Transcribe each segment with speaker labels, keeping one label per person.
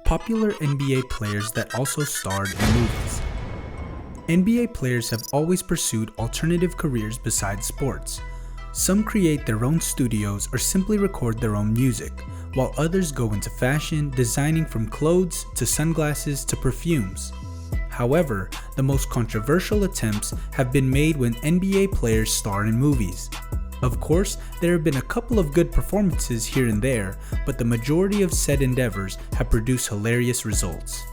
Speaker 1: Popular NBA players that also starred in movies. NBA players have always pursued alternative careers besides sports. Some create their own studios or simply record their own music, while others go into fashion, designing from clothes to sunglasses to perfumes. However, the most controversial attempts have been made when NBA players star in movies. Of course, there have been a couple of good performances here and there, but the majority of said endeavors have produced hilarious results.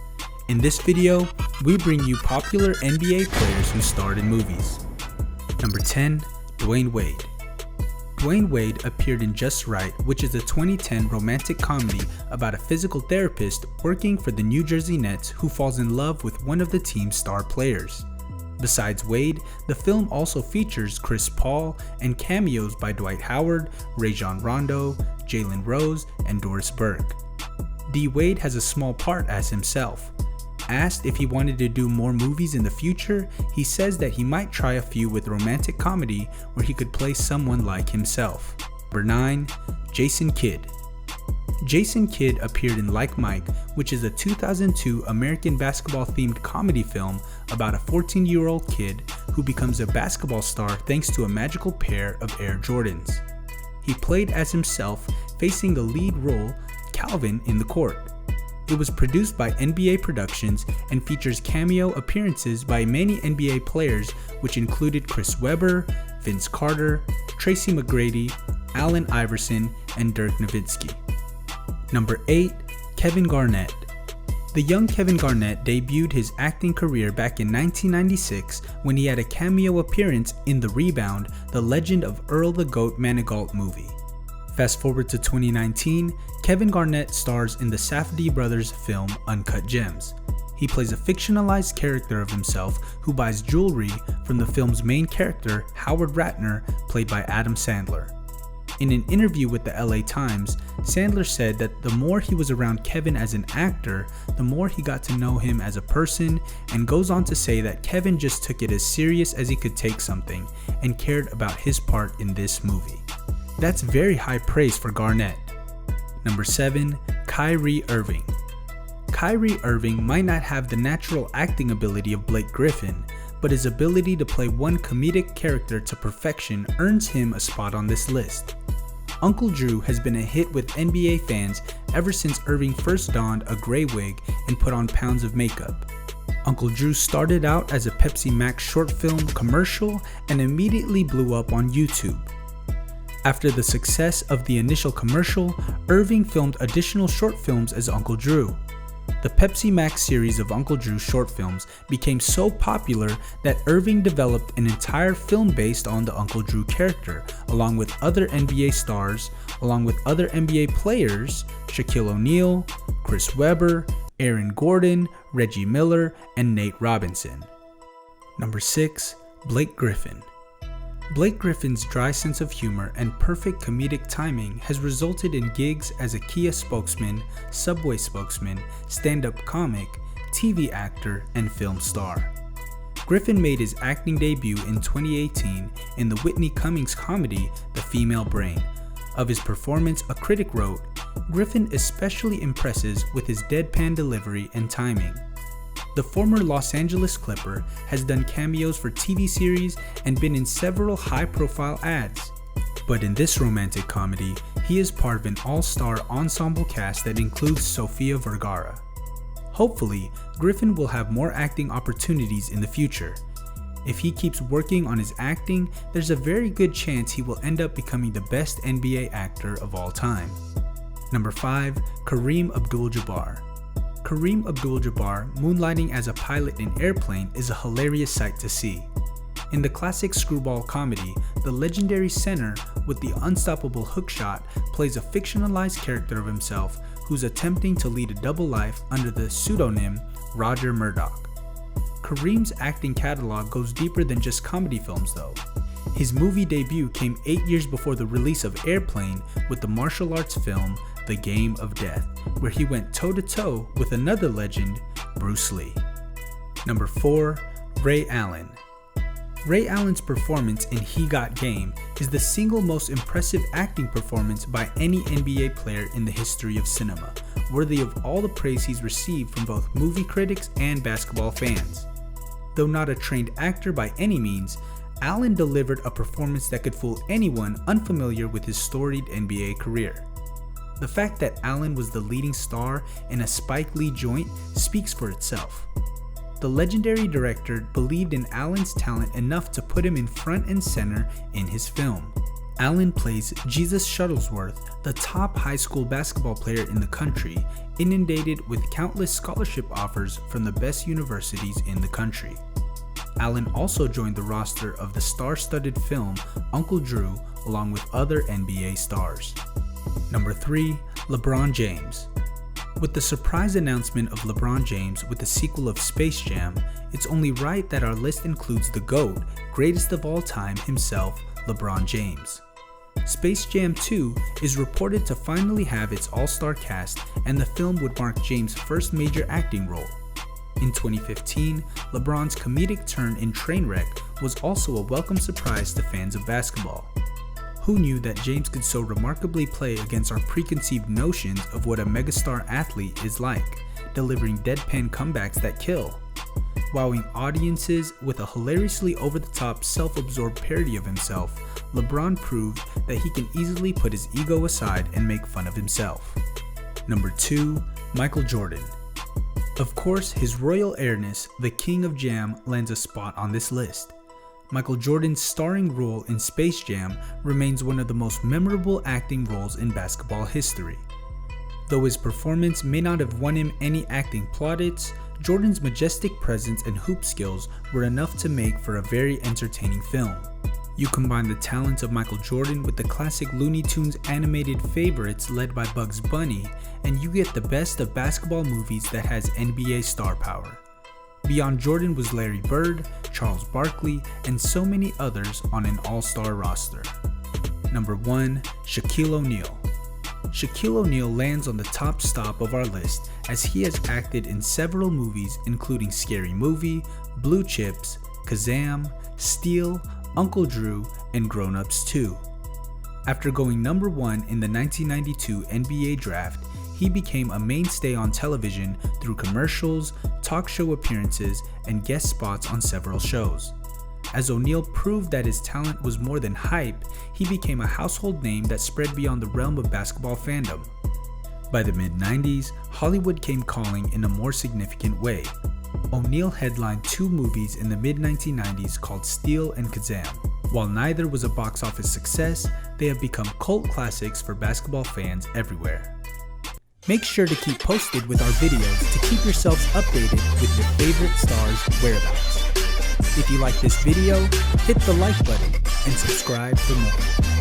Speaker 1: In this video, we bring you popular NBA players who starred in movies. Number 10. Dwyane Wade. Dwyane Wade appeared in Just Right, which is a 2010 romantic comedy about a physical therapist working for the New Jersey Nets who falls in love with one of the team's star players. Besides Wade, the film also features Chris Paul and cameos by Dwight Howard, Rajon Rondo, Jalen Rose, and Doris Burke. DWade has a small part as himself. Asked if he wanted to do more movies in the future, he says that he might try a few with romantic comedy where he could play someone like himself. Number 9. Jason Kidd. Jason Kidd appeared in Like Mike, which is a 2002 American basketball-themed comedy film about a 14-year-old kid who becomes a basketball star thanks to a magical pair of Air Jordans. He played as himself, facing the lead role, Calvin, in the court. It was produced by NBA Productions and features cameo appearances by many NBA players, which included Chris Webber, Vince Carter, Tracy McGrady, Allen Iverson, and Dirk Nowitzki. Number 8. Kevin Garnett. The young Kevin Garnett debuted his acting career back in 1996 when he had a cameo appearance in The Rebound, The Legend of Earl the Goat Manigault movie. Fast forward to 2019, Kevin Garnett stars in the Safdie brothers film Uncut Gems. He plays a fictionalized character of himself who buys jewelry from the film's main character, Howard Ratner, played by Adam Sandler. In an interview with the LA Times, Sandler said that the more he was around Kevin as an actor, the more he got to know him as a person, and goes on to say that Kevin just took it as serious as he could take something and cared about his part in this movie. That's very high praise for Garnett. Number 7. Kyrie Irving. Kyrie Irving might not have the natural acting ability of Blake Griffin, but his ability to play one comedic character to perfection earns him a spot on this list. Uncle Drew has been a hit with NBA fans ever since Irving first donned a gray wig and put on pounds of makeup. Uncle Drew started out as a Pepsi Max short film commercial and immediately blew up on YouTube. After the success of the initial commercial, Irving filmed additional short films as Uncle Drew. The Pepsi Max series of Uncle Drew short films became so popular that Irving developed an entire film based on the Uncle Drew character, along with other NBA stars, along with other NBA players, Shaquille ONeal, Chris Webber, Aaron Gordon, Reggie Miller, and Nate Robinson. Number 6. Blake Griffin. Blake Griffin's dry sense of humor and perfect comedic timing has resulted in gigs as a Kia spokesman, Subway spokesman, stand-up comic, TV actor, and film star. Griffin made his acting debut in 2018 in the Whitney Cummings comedy The Female Brain. Of his performance, a critic wrote, "Griffin especially impresses with his deadpan delivery and timing." The former Los Angeles Clipper has done cameos for TV series and been in several high-profile ads. But in this romantic comedy, he is part of an all-star ensemble cast that includes Sofia Vergara. Hopefully, Griffin will have more acting opportunities in the future. If he keeps working on his acting, there's a very good chance he will end up becoming the best NBA actor of all time. Number 5. Kareem AbdulJabbar. Kareem AbdulJabbar moonlighting as a pilot in Airplane is a hilarious sight to see. In the classic screwball comedy, the legendary center with the unstoppable hookshot plays a fictionalized character of himself who's attempting to lead a double life under the pseudonym Roger Murdoch. Kareem's acting catalog goes deeper than just comedy films though. His movie debut came 8 years before the release of Airplane with the martial arts film The Game of Death, where he went toe-to-toe with another legend, Bruce Lee. Number 4. Ray Allen. Ray Allen's performance in He Got Game is the single most impressive acting performance by any NBA player in the history of cinema, worthy of all the praise he's received from both movie critics and basketball fans. Though not a trained actor by any means, Allen delivered a performance that could fool anyone unfamiliar with his storied NBA career. The fact that Allen was the leading star in a Spike Lee joint speaks for itself. The legendary director believed in Allen's talent enough to put him in front and center in his film. Allen plays Jesus Shuttlesworth, the top high school basketball player in the country, inundated with countless scholarship offers from the best universities in the country. Allen also joined the roster of the star-studded film Uncle Drew along with other NBA stars. Number 3. LeBron James. With the surprise announcement of LeBron James with the sequel of Space Jam, it's only right that our list includes the GOAT, greatest of all time himself, LeBron James. Space Jam 2 is reported to finally have its all-star cast, and the film would mark James' first major acting role. In 2015, LeBron's comedic turn in Trainwreck was also a welcome surprise to fans of basketball. Who knew that James could so remarkably play against our preconceived notions of what a megastar athlete is like, delivering deadpan comebacks that kill? Wowing audiences with a hilariously over-the-top, self-absorbed parody of himself, LeBron proved that he can easily put his ego aside and make fun of himself. Number 2. Michael Jordan. Of course, his royal airness, the King of Jam, lands a spot on this list. Michael Jordan's starring role in Space Jam remains one of the most memorable acting roles in basketball history. Though his performance may not have won him any acting plaudits, Jordan's majestic presence and hoop skills were enough to make for a very entertaining film. You combine the talents of Michael Jordan with the classic Looney Tunes animated favorites led by Bugs Bunny, and you get the best of basketball movies that has NBA star power. Beyond Jordan was Larry Bird, Charles Barkley, and so many others on an all-star roster. Number 1. Shaquille ONeal. Shaquille ONeal lands on the top stop of our list as he has acted in several movies including Scary Movie, Blue Chips, Kazam, Steel, Uncle Drew, and Grown Ups 2. After going number 1 in the 1992 NBA Draft, he became a mainstay on television through commercials, talk show appearances, and guest spots on several shows. As ONeal proved that his talent was more than hype, he became a household name that spread beyond the realm of basketball fandom. By the mid-90s, Hollywood came calling in a more significant way. ONeal headlined 2 movies in the mid-1990s called Steel and Kazam. While neither was a box office success, they have become cult classics for basketball fans everywhere. Make sure to keep posted with our videos to keep yourselves updated with your favorite stars' whereabouts. If you like this video, hit the like button and subscribe for more.